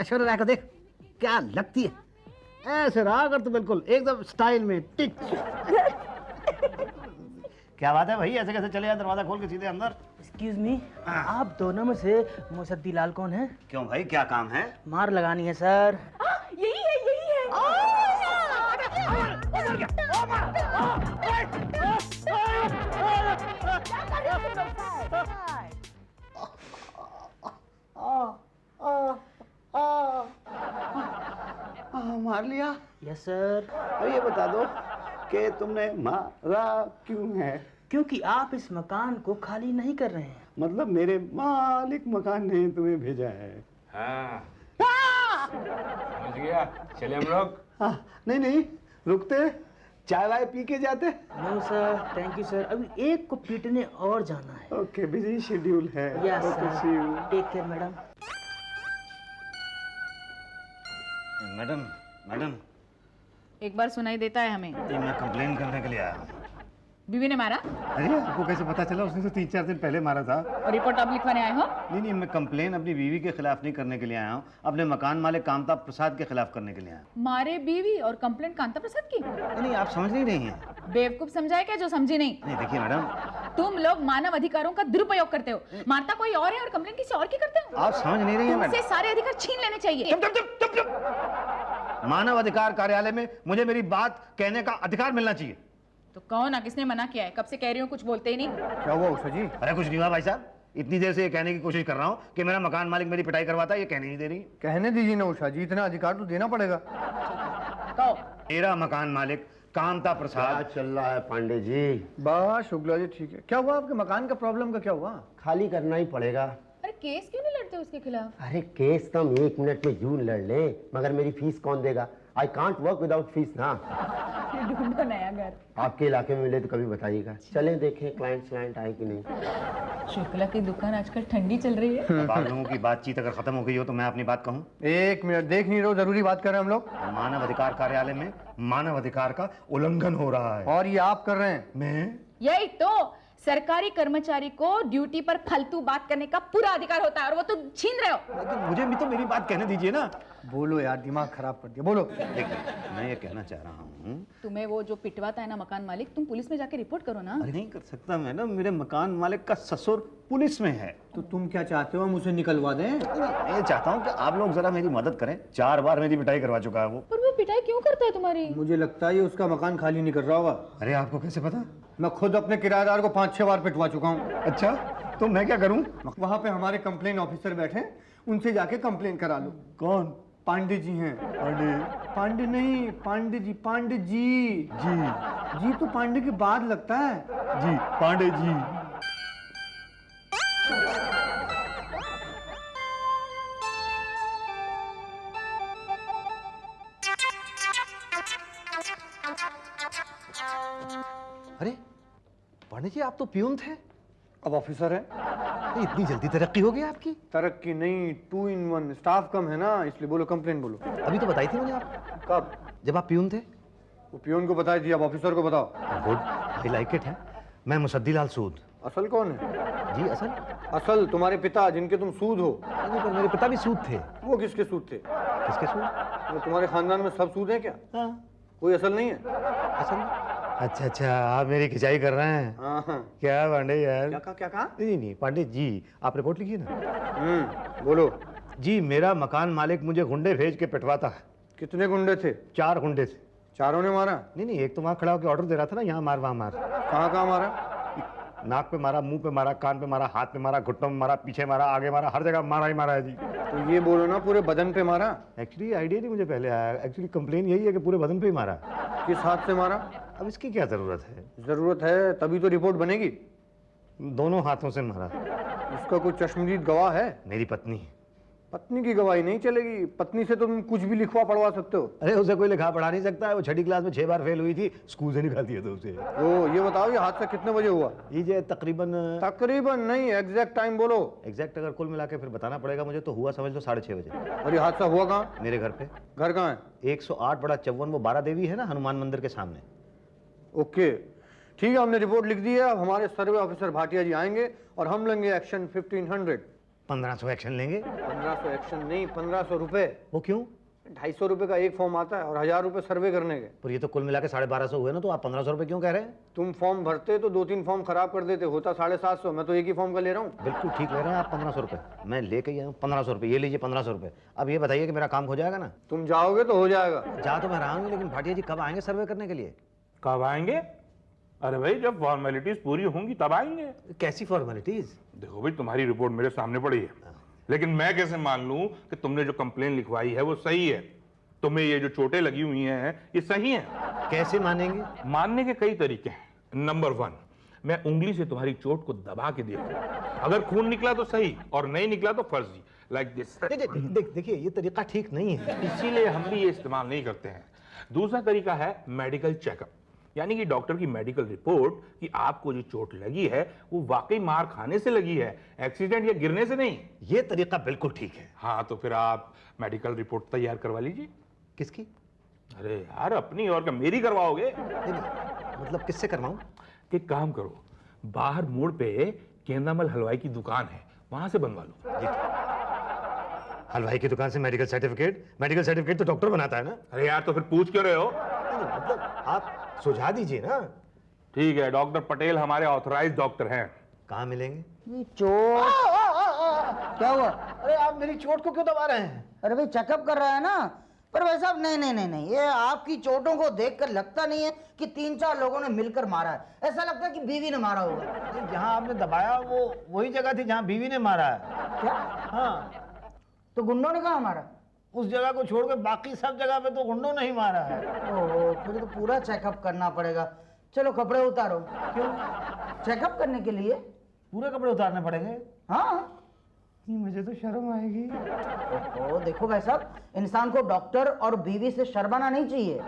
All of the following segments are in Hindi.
ऐश्वर्या राय को देख, क्या लगती है। ऐसे रहा कर तो बिल्कुल एकदम स्टाइल में टिच। क्या बात है भाई, ऐसे कैसे चले आए दरवाजा खोल के सीधे अंदर? एक्सक्यूज मी, आप दोनों में से मुसद्दी लाल कौन है? क्यों भाई, क्या काम है? मार लगानी है सर। यही है, यही है। मार लिया? Yes sir. अब ये बता दो कि तुमने मारा क्यों है? क्योंकि आप इस मकान को खाली नहीं कर रहे हैं। मतलब मेरे मालिक मकान ने तुम्हें भेजा है? हाँ समझ गया। चले हम लोग? हाँ, नहीं रुकते, चाय वाय पी के जाते। No sir, thank you sir, अभी एक को पीटने और जाना है। ओके, बिजी शेड्यूल है। Yes sir, take care madam. Madam एक बार सुनाई देता है हमें। ये मैं कंप्लेन करने के लिए आया हूँ। बीवी ने मारा? अरे आपको कैसे पता चला? उसने तो 3-4 दिन पहले मारा था। और रिपोर्ट अब लिखवाने आए हो? नहीं, मैं कंप्लेन अपनी बीवी के खिलाफ नहीं करने के लिए आया हूँ, अपने मकान मालिक कांता प्रसाद के खिलाफ करने के लिए आया हूँ। मारे बीवी और कंप्लेंट कांता प्रसाद की? नहीं, आप समझ नहीं रही हैं। बेवकूफ समझाए क्या जो समझी नहीं? नहीं देखिए मैडम, तुम लोग मानव अधिकारों का दुरुपयोग करते हो। मारता कोई और है और कंप्लेंट किसी और की करते हो। आप समझ नहीं रही हैं मैडम। तुमसे सारे अधिकार छीन लेने चाहिए। चुप। मानव अधिकार कार्यालय में मुझे मेरी बात कहने का अधिकार मिलना चाहिए। तो कहो ना, किसने मना किया है? कब से कह रही हूँ, कुछ बोलते ही नहीं। क्या हुआ उषा जी? अरे कुछ नहीं हुआ भाई साहब, इतनी देर से ये कहने की कोशिश कर रहा हूँ कि मेरा मकान मालिक मेरी पिटाई करवाता है, ये कहने नहीं दे रही। कहने दीजिए ना उषा जी, इतना अधिकार तो देना पड़ेगा। कहो। मेरा मकान मालिक कांता प्रसाद। चल रहा है पांडे जी? बस शुक्ला जी ठीक है। क्या हुआ आपके मकान का प्रॉब्लम का क्या हुआ? खाली करना ही पड़ेगा। अरे केस क्यों नहीं लड़ते उसके खिलाफ? अरे केस तो हम 1 मिनट में यूं लड़ लें, मगर मेरी फीस कौन देगा? I can't work without fees ना। ढूंढो नया घर। आपके इलाके में मिले तो कभी बताइएगा। चलें देखें क्लाइंट आए कि नहीं। शुक्ला की दुकान आजकल ठंडी चल रही है। अब आप लोगों की बातचीत अगर खत्म हो गई हो तो मैं अपनी बात कहूँ। 1 मिनट, देख नहीं रहो, जरूरी बात कर रहे हैं हम लोग। मानव अधिकार कार्यालय में मानव अधिकार का उल्लंघन हो रहा है। और ये आप कर रहे हैं? मैं? यही तो, सरकारी कर्मचारी को ड्यूटी पर फालतू बात करने का पूरा अधिकार होता है और वो तुम छीन रहे हो। लेकिन मुझे भी तो मेरी बात कहने दीजिए ना। बोलो यार, दिमाग खराब कर दिया, बोलो। देखिए, मैं ये कहना चाह रहा हूँ, तुम्हें वो जो पिटवाता है ना मकान मालिक, तुम पुलिस में जाके रिपोर्ट करो ना। अरे नहीं कर सकता मैडम, मेरे मकान मालिक का ससुर पुलिस में है। तो तुम क्या चाहते हो, हम उसे निकलवा दें? मैं ये चाहता हूँ कि आप लोग जरा मेरी मदद करें। 4 बार मेरी पिटाई करवा चुका है वो। पर वो पिटाई क्यों करता है तुम्हारी? मुझे लगता है ये उसका मकान खाली नहीं कर रहा होगा। अरे आपको कैसे पता? मैं खुद अपने किराएदार को 5-6 बार पिटवा चुका हूँ। अच्छा, तो मैं क्या करूँ? वहाँ पे हमारे कंप्लेन ऑफिसर बैठे, उनसे जाके कंप्लेन करा लो। कौन? पांडे जी हैं। पांडे नहीं, पांडे जी। जी तो पांडे के बाद लगता है। जी, पांडे जी। अरे पांडे जी, आप तो प्यून थे, अब ऑफिसर है। इतनी जल्दी तरक्की हो गई आपकी? तरक्की नहीं, 2 in 1। स्टाफ कम है ना, इसलिए। बोलो, कंप्लेन बोलो। अभी तो बताई थी मैंने आपको। कब? जब आप प्यून थे। वो पियोन को बताई थी, अब ऑफिसर को बताओ। गुड, आई लाइक इट है। मैं मुसद्दी लाल सूद। असल कौन है? जी असल? असल तुम्हारे पिता, जिनके तुम सूद हो। नहीं, पर मेरे पिता भी सूद थे। वो किसके सूद थे? किसके सूद? वो तुम्हारे खानदान में सब सूद है क्या? हाँ। कोई असल नहीं है? असल? अच्छा, आप मेरी खिंचाई कर रहे हैं। हाँ। क्या पांडे यार? क्या कहा? नहीं पांडे जी, आप रिपोर्ट लिखिए ना। बोलो। जी, मेरा मकान मालिक मुझे गुंडे भेज के पिटवाता है। कितने गुंडे थे? 4 गुंडे थे। चारों ने मारा? नहीं, एक तो वहाँ खड़ा होकर ऑर्डर दे रहा था ना, यहाँ मार वहाँ मार। कहाँ मारा? नाक पे मारा, मुंह पे मारा, कान पे मारा, हाथ पे मारा, घुटनों में मारा, पीछे मारा, आगे मारा, हर जगह मारा ही मारा है जी। तो ये बोलो ना, पूरे बदन पे मारा? एक्चुअली आइडिया नहीं मुझे पहले आया। एक्चुअली कंप्लेन यही है कि पूरे बदन पे ही मारा। किस हाथ से मारा? अब इसकी क्या जरूरत है? जरूरत है तभी तो रिपोर्ट बनेगी। दोनों हाथों से मारा। उसका कोई चश्मदीद गवाह है? मेरी पत्नी। पत्नी की गवाही नहीं चलेगी। पत्नी से तो तुम कुछ भी लिखवा पढ़वा सकते हो। अरे उसे कोई लिखा पढ़ा नहीं सकता है। वो 6ठी क्लास में 6 बार फेल हुई थी, स्कूल से निकाल दिया था उसे। ओ, ये बताओ, ये हादसा कितने बजे हुआ? ये तकरीबन नहीं, एग्जैक्ट टाइम बोलो। एग्जैक्ट अगर कुल मिला के फिर बताना पड़ेगा मुझे, तो हुआ समझ लो 6:30 बजे। और ये हादसा हुआ कहाँ? मेरे घर पे। घर कहाँ है? 108/54, वो 12 देवी है ना, हनुमान मंदिर के सामने। ओके, ठीक है, हमने रिपोर्ट लिख दी है। अब हमारे सर्वे ऑफिसर भाटिया जी आएंगे और हम लेंगे एक्शन 1500। 1500 एक्शन लेंगे। 1500 एक्शन नहीं, 1500 रुपए। वो क्यों? 250 रुपए का एक फॉर्म आता है और 1000 रुपए सर्वे करने के। पर ये तो कुल मिला के 1250 हुए ना, तो आप 1500 रुपए क्यों कह रहे हैं? तुम फॉर्म भरते तो 2-3 फॉर्म खराब कर देते, होता 750। मैं तो एक ही फॉर्म का ले रहा हूँ। बिल्कुल ठीक ले रहे हैं आप। 1500 रुपए मैं लेके आया हूँ। 1500 रुपए ये लीजिए। 1500 रुपए। अब ये बताइए कि मेरा काम हो जाएगा ना? तुम जाओगे तो हो जाएगा। जा तो मैं रहा हूँ, लेकिन भाटिया जी कब आएंगे सर्वे करने के लिए? कब आएंगे? अरे भाई जब फॉर्मेलिटीज पूरी होंगी तब आएंगे। कैसी फॉर्मेलिटीज? देखो भाई तुम्हारी रिपोर्ट मेरे सामने पड़ी है, लेकिन मैं कैसे मान लूं कि तुमने जो कंप्लेन लिखवाई है वो सही है? तुम्हें ये जो चोटें लगी हुई हैं ये सही हैं? कैसे मानेंगे? मानने के कई तरीके हैं। नंबर 1, मैं उंगली से तुम्हारी चोट को दबा के देखूं, अगर खून निकला तो सही और नहीं निकला तो फर्जी, लाइक दिस। देखिए ये तरीका ठीक नहीं है, इसीलिए हम भी ये इस्तेमाल नहीं करते हैं। दूसरा तरीका है मेडिकल चेकअप, यानी कि डॉक्टर की मेडिकल रिपोर्ट कि आपको जो चोट लगी है वो वाकई मार खाने से लगी है, एक्सीडेंट या गिरने से नहीं। ये तरीका बिल्कुल ठीक है। हाँ तो फिर आप मेडिकल रिपोर्ट तैयार करवा लीजिए। किसकी? अरे यार अपनी और क्या मेरी करवाओगे? मतलब किससे करवाऊं? एक काम करो, बाहर मोड़ पे केंद्रामल हलवाई की दुकान है, वहां से बनवा लो। हलवाई की दुकान से मेडिकल सर्टिफिकेट? मेडिकल सर्टिफिकेट तो डॉक्टर बनाता है ना। अरे यार तो फिर पूछ क्यों रहे हो? मतलब आप सुझा दीजिए ना। ठीक है, डॉक्टर पटेल हमारे ऑथराइज्ड डॉक्टर हैं। कहाँ मिलेंगे? ये चोट क्या हुआ? अरे आप मेरी चोट को क्यों दबा रहे हैं? अरे भाई चेकअप कर रहा है ना। पर भाई साहब नहीं नहीं नहीं नहीं, ये आपकी चोटों को देखकर लगता नहीं है कि 3-4 लोगों ने मिलकर मारा है। ऐसा लगता है कि बीवी ने मारा होगा। जहाँ आपने दबाया वो वही जगह थी जहाँ बीवी ने मारा है। क्या? हाँ। तो गुंडों ने कहा मारा? उस जगह को छोड़ के बाकी सब जगह पे तो गुंडों ने ही मारा है। ओह, फिर तो पूरा चेकअप करना पड़ेगा। चलो कपड़े उतारो। क्यों? चेकअप करने के लिए। पूरे कपड़े उतारने पड़ेंगे? हाँ। मुझे तो शर्म आएगी। ओ देखो भाई साहब, इंसान को डॉक्टर और बीवी से शर्माना नहीं चाहिए।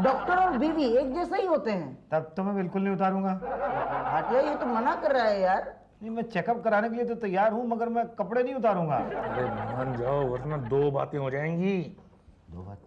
डॉक्टर और बीवी एक जैसे ही होते हैं। तब तो मैं बिल्कुल नहीं उतारूंगा। भाटिया ये तो मना कर रहा है यार। नहीं, मैं चेकअप कराने के लिए तो तैयार हूँ, मगर मैं कपड़े नहीं उतारूंगा। अरे मान जाओ वरना 2 बातें हो जाएंगी। 2 बात?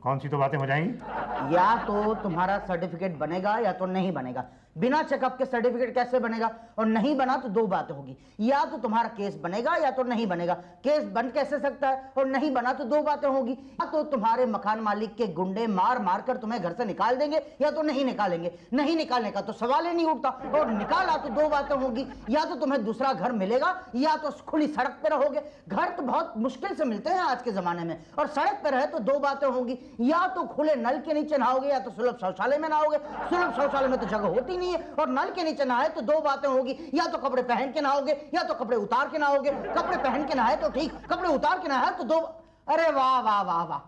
कौन सी 2 बातें हो जाएंगी? या तो तुम्हारा सर्टिफिकेट बनेगा या तो नहीं बनेगा। बिना चेकअप के सर्टिफिकेट कैसे बनेगा? और नहीं बना तो 2 बातें होगी, या तो तुम्हारा केस बनेगा या तो नहीं बनेगा। केस बन कैसे सकता है? और नहीं बना तो 2 बातें होगी, या तो तुम्हारे मकान मालिक के गुंडे मार मार कर तुम्हें घर से निकाल देंगे या तो नहीं निकालेंगे। नहीं निकालने का तो सवाल ही नहीं उठता, और निकाला तो 2 बातें होगी, या तो तुम्हें दूसरा घर मिलेगा या तो खुली सड़क पे रहोगे। घर तो बहुत मुश्किल से मिलते हैं आज के जमाने में, और सड़क पे रहे तो 2 बातें होंगी, या तो खुले नल के नीचे नहाओगे या तो सुलभ शौचालय में नहाओगे। सुलभ शौचालय में तो जगह होती नहीं है, और नल के नीचे नहाए तो 2 बातें होगी, या तो कपड़े पहन के नहाओगे या तो कपड़े उतार के नहाओगे। कपड़े पहन के नहाए तो ठीक, कपड़े उतार के नहाए तो 2। अरे वाह वाह वाह वाह,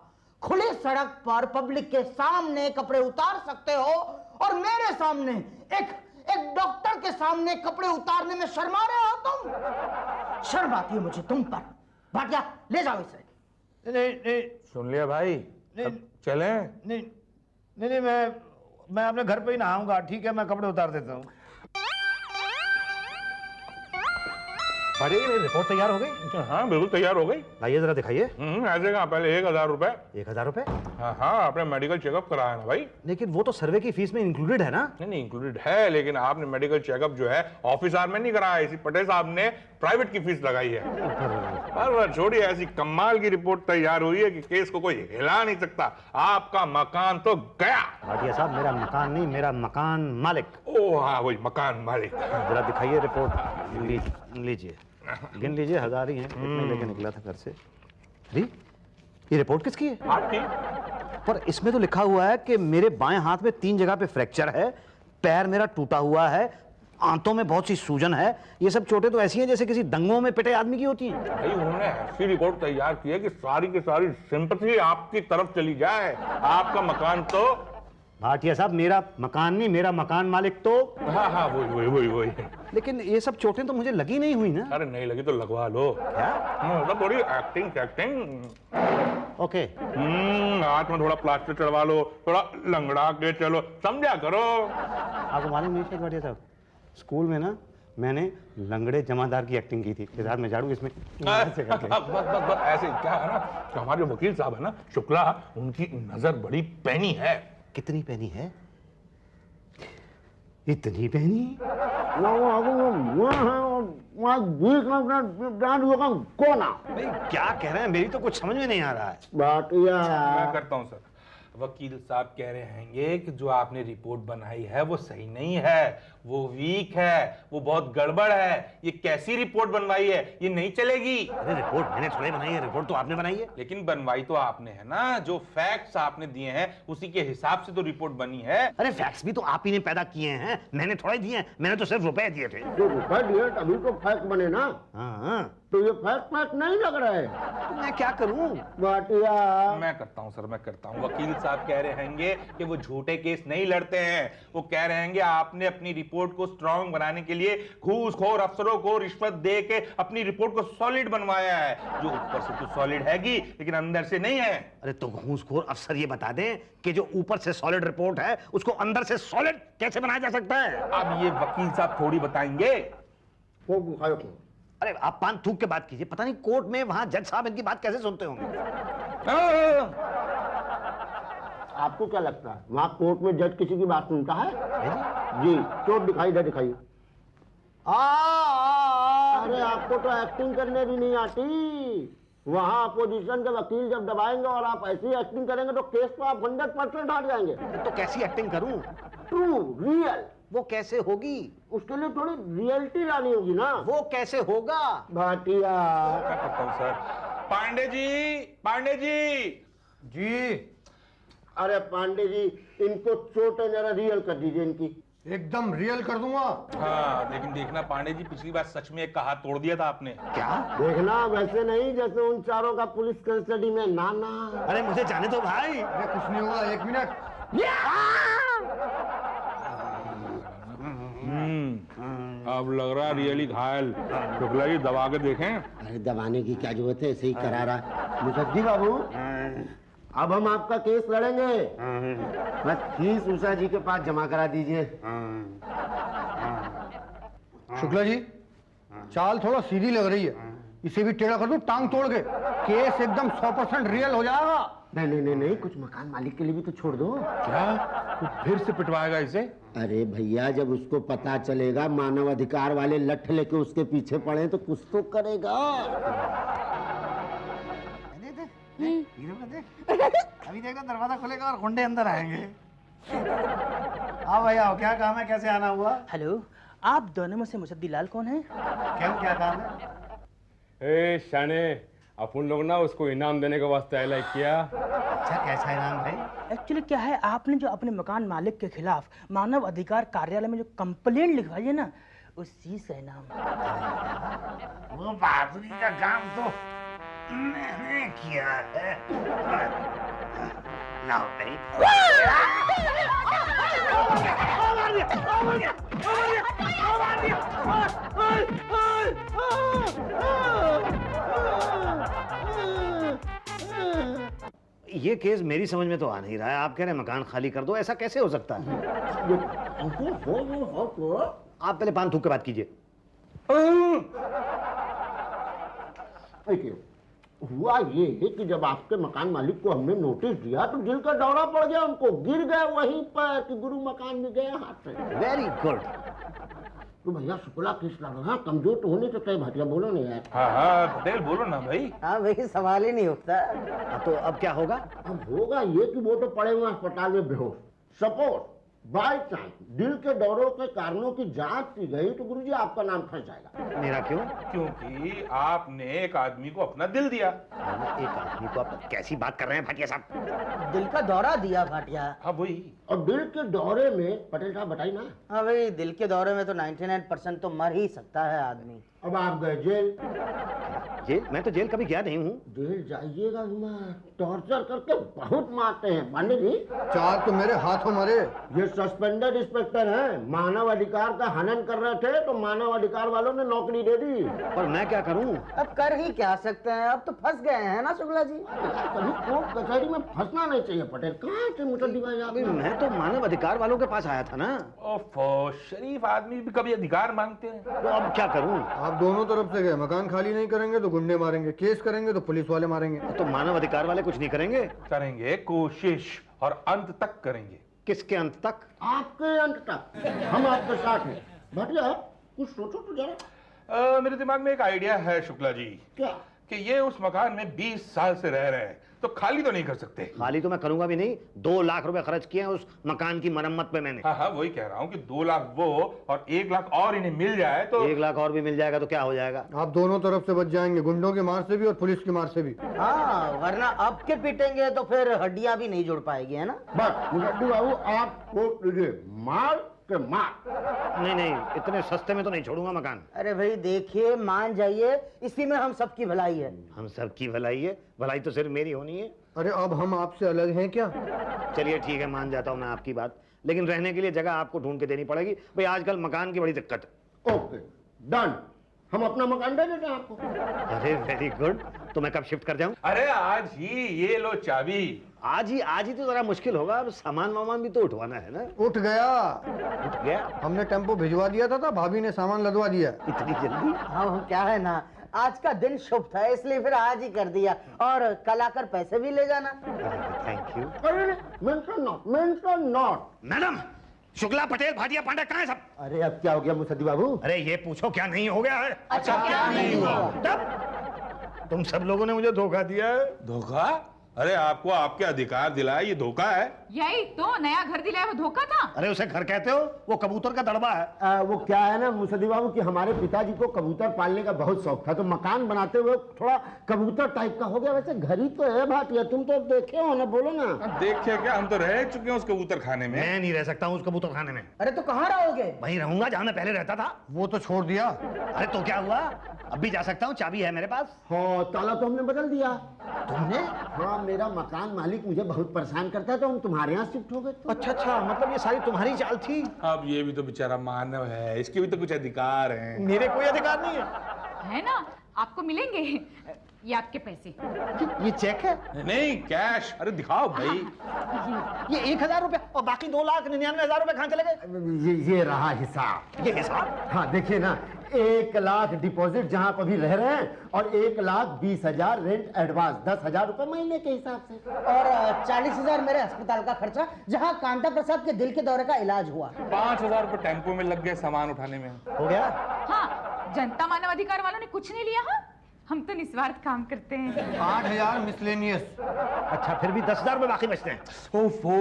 खुली सड़क पर पब्लिक के सामने कपड़े उतार सकते हो, और मेरे सामने एक डॉक्टर के सामने कपड़े उतारने में शर्मा रहे हो तुम। शर्म आती है मुझे तुम पर। भाटिया ले जाओ इसे। नहीं, सुन लिया भाई, अब चलें? नहीं, नहीं, मैं अपने घर पे ही नहाऊंगा। ठीक है, मैं कपड़े उतार देता हूँ। रिपोर्ट तैयार हो गई? हाँ बिल्कुल तैयार हो गई। लाइए जरा दिखाइए। ऐसे कहाँ, पहले 1000 रुपए। 1000 रुपए? हाँ हाँ, आपने मेडिकल चेकअप कराया ना भाई। लेकिन वो तो सर्वे की फीस में इंक्लूडेड है ना? नहीं इंक्लूडेड है, लेकिन आपने मेडिकल चेकअप जो है ऑफिस आवर में नहीं कराया, इसी पटेल साहब ने प्राइवेट की फीस लगाई है। पर छोड़िए, ऐसी कमाल की रिपोर्ट तैयार हुई है कि केस को कोई हिला नहीं सकता। आपका मकान तो गया। भाटिया साहब, मेरा मकान नहीं, मेरा मकान मालिक। ओ हाँ वही मकान मालिक। जरा दिखाइए रिपोर्ट। लीजिए, गिन लीजिए, 1000 ही है। कितने लेके निकला था घर से? अरे ये रिपोर्ट किसकी है? आपकी। पर इसमें तो लिखा हुआ है कि मेरे बाएं हाथ में 3 जगह पे फ्रैक्चर है, पैर मेरा टूटा हुआ है, आंतों में बहुत सी सूजन है। ये सब चोटें तो ऐसी हैं जैसे किसी दंगों में पिटे आदमी की होती हैं। भाई उन्होंने ऐसी रिपोर्ट तैयार की है कि सारी की सारी सिंपैथी आपकी तरफ चली जाए। आपका मकान तो। भाटिया साहब, मेरा मकान नहीं, मेरा मकान मालिक तो। हाँ हाँ वही। लेकिन ये सब चोटें तो मुझे लगी नहीं हुई ना? अरे नहीं लगी तो लगवा लो। क्या? मतलब थोड़ी एक्टिंग। ओके। हाथ में थोड़ा प्लास्टर चढ़वा लो, थोड़ा लंगड़ा के चलो, समझा करो। आपको मालूम नहीं शेख भाटिया साहब, स्कूल में ना मैंने लंगड़े जमादार की एक्टिंग की थी। इस हाथ में झाड़ू, इसमें ऐसे करके। बस ऐसे क्या है ना कि हमारे जो वकील साहब है ना शुक्ला, उनकी नजर बड़ी पैनी है। कितनी पैनी है? इतनी पैनी? माय वीकनेस होगा कौन आ भाई क्या कह रहे हैं, मेरी तो कुछ समझ में नहीं आ रहा है। भाटिया मैं करता हूँ सर। वकील साहब कह रहे हैंगे कि जो आपने रिपोर्ट बनाई है वो सही नहीं है, वो वीक है, वो बहुत गड़बड़ है। ये कैसी रिपोर्ट बनवाई है, ये नहीं चलेगी। अरे रिपोर्ट मैंने थोड़ी बनाई है, रिपोर्ट तो आपने बनाई है। लेकिन बनवाई तो आपने है ना, जो फैक्ट्स आपने दिए हैं उसी के हिसाब से तो रिपोर्ट बनी है। अरे फैक्ट्स भी तो आप ही ने पैदा किए हैं, मैंने थोड़ा ही दिए हैं, मैंने तो सिर्फ रुपए दिए थे। जो रुपए दिए तभी तो फैक्ट बने ना। हाँ तो ये फैक्ट नहीं लग रहा है। तो मैं क्या करूं? भाटिया मैं करता हूँ सर, मैं करता हूँ। वकील साहब कह रहे हैंगे कि वो झूठे केस नहीं लड़ते हैं। वो कह रहे हैंगे आपने अपनी रिपोर्ट को स्ट्रांग बनाने के लिए घूसखोर अफसरों को रिश्वत दे के अपनी रिपोर्ट को सॉलिड बनवाया है, जो ऊपर से तो सॉलिड हैगी लेकिन अंदर से नहीं है। अरे तो घूसखोर अफसर ये बता दें कि जो ऊपर से सॉलिड रिपोर्ट है उसको अंदर से सॉलिड कैसे बनाया जा सकता है? अब ये वकील साहब थोड़ी बताएंगे। वो बुखार को अरे आप पान थूक के बात कीजिए, पता नहीं कोर्ट में वहां जज साहब इनकी बात कैसे सुनते होंगे। आपको क्या लगता है वहाँ कोर्ट में जज किसी की बात सुनता है? जी चोट दिखाई दे दिखाई। अरे आपको तो एक्टिंग करने भी नहीं आती। वहाँ अपोजिशन के वकील जब दबाएंगे और आप ऐसी एक्टिंग करेंगे तो केस तो आप 100% हार जाएंगे। तो कैसी एक्टिंग करूं? ट्रू रियल वो कैसे होगी? उसके लिए थोड़ी रियलिटी लानी होगी ना। वो कैसे होगा? भाटिया मैं करता हूँ सर। पांडे जी, पांडे जी। जी अरे पांडे जी इनको चोट है जरा रियल कर दीजिए इनकी। एकदम रियल कर दूंगा। हाँ लेकिन देखना पांडे जी, पिछली बार सच में एक का हाथ तोड़ दिया था आपने। क्या? देखना वैसे नहीं जैसे उन चारों का पुलिस कस्टडी में नाना। अरे मुझे जाने दो भाई। अरे कुछ नहीं होगा, 1 मिनट। अब लग रहा है रियली घायल। शुक्ला जी दबा के देखें। अरे दबाने की क्या जरूरत है, ऐसे ही करा रहा। मुखर्जी बाबू अब हम आपका केस लड़ेंगे, बस फीस उषा जी के पास जमा करा दीजिए। शुक्ला जी चाल थोड़ा सीधी लग रही है, इसे भी टेढ़ा कर दूं टांग तोड़ के, केस एकदम 100% रियल हो जाएगा। नहीं कुछ मकान मालिक के लिए भी तो छोड़ दो। क्या तो फिर से पिटवाएगा इसे? अरे भैया जब उसको पता चलेगा मानव अधिकार वाले लठ लेके उसके पीछे पड़े तो कुछ तो करेगा। अभी देखो दरवाजा खुलेगा और गुंडे अंदर आएंगे। हाँ भैया क्या काम है, कैसे आना हुआ? हेलो, आप दोनों में से मुसद्दीलाल कौन है? क्यों क्या काम है? ए शाने, अपन लोग ना उसको इनाम देने के वास्ते अलाइ किया। अच्छा कैसा इनाम भाई? एक्चुअली क्या है, आपने जो अपने मकान मालिक के खिलाफ मानव अधिकार कार्यालय में जो कंप्लेंट लिखवाई है ना, उस चीज का इनाम। वो बहादुरी का काम तो मैंने किया है। लाओ भाई। ये केस मेरी समझ में तो आ नहीं रहा है। आप कह रहे हैं मकान खाली कर दो, ऐसा कैसे हो सकता है? आप पहले पान थूक के बात कीजिए। हुआ ये है कि जब आपके मकान मालिक को हमने नोटिस दिया तो दिल का दौरा पड़ गया उनको, गिर गए वहीं पर कि गुरु मकान में गए हाथ से। Very good. तो भैया शुक्ला किस लगा? हाँ कमजोर तो होने तो चाहिए भाटिया, बोलो नहीं यार। हाँ पटेल बोलो ना भाई। हाँ भाई सवाल ही नहीं उठता। तो अब क्या होगा? अब होगा ये कि वो तो पड़े हुए अस्पताल में बेहोश। सपोज बाय चांस दिल के दौरों के कारणों की जांच की गई तो गुरुजी आपका नाम फंस जाएगा। मेरा क्यों? क्योंकि आपने एक आदमी को अपना दिल दिया। एक आदमी को आप कैसी बात कर रहे हैं भाटिया साहब? दिल का दौरा दिया भाटिया। हाँ वही। और दिल के दौरे में पटेल साहब बताइए ना। हाँ भाई दिल के दौरे में तो 99% तो मर ही सकता है आदमी। अब आप गए जेल। जेल? मैं तो जेल कभी गया नहीं हूँ। जेल जाइएगा, टॉर्चर करके बहुत मारते हैं पांडे जी। 4 तो मेरे हाथों मरे। ये सस्पेंडेड इंस्पेक्टर हैं, मानव अधिकार का हनन कर रहे थे तो मानव अधिकार वालों ने नौकरी दे दी। पर मैं क्या करूँ? अब कर ही क्या सकते हैं, अब तो फंस गए हैं ना शुक्ला जी। कभी कोर्ट कचहरी में फंसना नहीं चाहिए पटेल। कहाँ से मुसद्दी भाई आप? मैं तो मानव अधिकार वालों के पास आया था ना। ओफो, शरीफ आदमी भी कभी अधिकार मांगते हैं। तो अब क्या करूँ? आप दोनों तरफ से गए, मकान खाली नहीं करेंगे तो गुंडे मारेंगे, केस करेंगे तो पुलिस वाले मारेंगे। तो मानव अधिकार वाले कुछ नहीं करेंगे? करेंगे कोशिश और अंत तक करेंगे। किसके अंत तक? आपके अंत तक हम आपके साथ हैं। भाटिया कुछ सोचो तो जरा। मेरे दिमाग में एक आइडिया है शुक्ला जी। क्या? कि ये उस मकान में 20 साल से रह रहे हैं, तो खाली तो नहीं कर सकते। खाली तो मैं करूंगा भी नहीं। 2 लाख रुपए खर्च किए हैं उस मकान की मरम्मत पे मैंने। हाँ हाँ, वही कह रहा हूँ कि 2 लाख वो और 1 लाख और इन्हें मिल जाए तो 1 लाख और भी मिल जाएगा तो क्या हो जाएगा? आप दोनों तरफ से बच जाएंगे, गुंडों की मार से भी और पुलिस की मार से भी। हाँ, वरना अब के पीटेंगे तो फिर हड्डियां भी नहीं जुड़ पाएगी, है ना? बस मुजद्दी बाबू आप कोट लीजिए, मार के मार। नहीं नहीं, इतने सस्ते में तो नहीं छोड़ूंगा मकान। अरे भाई देखिए, मान जाइए, इसी में हम सबकी भलाई है। हम सबकी भलाई है, भलाई तो सिर्फ मेरी होनी है। अरे अब हम आपसे अलग हैं क्या? चलिए ठीक है, मान जाता हूँ मैं आपकी बात, लेकिन रहने के लिए जगह आपको ढूंढ के देनी पड़ेगी भाई। आजकल मकान की बड़ी दिक्कत है। ओके डन, हम अपना मकान दे देते हैं आपको। अरे वेरी गुड। तो मैं कब शिफ्ट कर जाऊं? अरे आज ही, ये लो चाबी। आज ही तो जरा मुश्किल होगा। अब सामान वामान भी तो उठवाना है ना। उठ गया, उठ गया? हमने टेम्पो भिजवा दिया था, भाभी ने सामान लदवा दिया। इतनी जल्दी? हाँ, क्या है ना, आज का दिन शुभ था इसलिए फिर आज ही कर दिया, और कल आकर पैसे भी ले जाना। Thank you. अरे mention not. Madam, Shukla, Patel, Bhatia, Pandey कहाँ है सब? अरे अब क्या हो गया मुसद्दी बाबू? अरे ये पूछो क्या नहीं हो गया है? अच्छा, क्या नहीं हुआ? तब तुम सब लोगों ने मुझे धोखा दिया है। धोखा? अरे आपको आपके अधिकार दिलाए, ये धोखा है। यही तो नया घर दिलाया वो धोखा था। अरे उसे घर कहते हो? वो कबूतर का दड़बा है। वो क्या है ना मुसद्दी बाबू कि हमारे पिताजी को कबूतर पालने का बहुत शौक था, तो मकान बनाते हुए थोड़ा कबूतर टाइप का हो गया। वैसे घर ही तो है भाटिया, तुम तो देखे हो ना, बोलो ना। देखे क्या, हम तो रह चुके हैं उस कबूतर खाने में। मैं नहीं रह सकता हूँ उस कबूतर खाने में। अरे तो कहाँ रहोगे? वहीं रहूंगा जहाँ मैं पहले रहता था। वो तो छोड़ दिया। अरे तो क्या हुआ, अब भी जा सकता हूँ, चाबी है मेरे पास। हाँ, ताला तो हमने बदल दिया। तुमने? हाँ, मेरा मकान मालिक मुझे बहुत परेशान करता है, तो हम तुम्हारे यहाँ शिफ्ट हो गए। अच्छा अच्छा, मतलब ये सारी तुम्हारी चाल थी। अब ये भी तो बेचारा मानव है, इसके भी तो कुछ अधिकार हैं। मेरे कोई अधिकार नहीं है। है ना, आपको मिलेंगे ये आपके पैसे। ये चेक है? नहीं, कैश। अरे दिखाओ भाई। ये 1,000 रुपए और बाकी 2,99,000 रुपए कहाँ चले गए? ये रहा हिसाब। ये हिसाब? हाँ देखिए ना, 1 लाख डिपॉजिट जहाँ पर भी रह रहे हैं, और 1,20,000 रेंट एडवांस, 10,000 रुपए महीने के हिसाब से, और 40,000 मेरे अस्पताल का खर्चा, जहाँ कांता प्रसाद के दिल के दौरे का इलाज हुआ। 5,000 रुपए टेम्पो में लग गए सामान उठाने में। हो गया? हाँ, जनता मानव अधिकार वालों ने कुछ नहीं लिया। हाँ, हम तो निस्वार्थ काम करते हैं। 8,000 मिसलेनियस। अच्छा, फिर भी 10,000 रुपए बाकी बचते हैं। ओफो,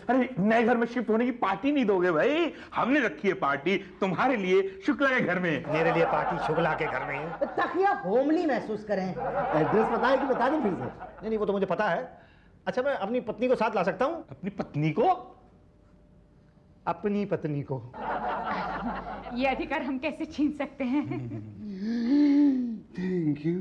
अरे नए घर में शिफ्ट होने की पार्टी नहीं दोगे भाई? हमने रखी है पार्टी तुम्हारे लिए शुक्ला के घर में। मेरे लिए पार्टी शुक्ला के घर में है। ताकि आप होमली महसूस करें। एड्रेस बताए कि बता दें फिर से? नहीं नहीं, वो तो मुझे पता है। अच्छा, मैं अपनी पत्नी को साथ ला सकता हूँ? अपनी पत्नी को? अपनी पत्नी को। ये अधिकार हम कैसे छीन सकते हैं? Thank you.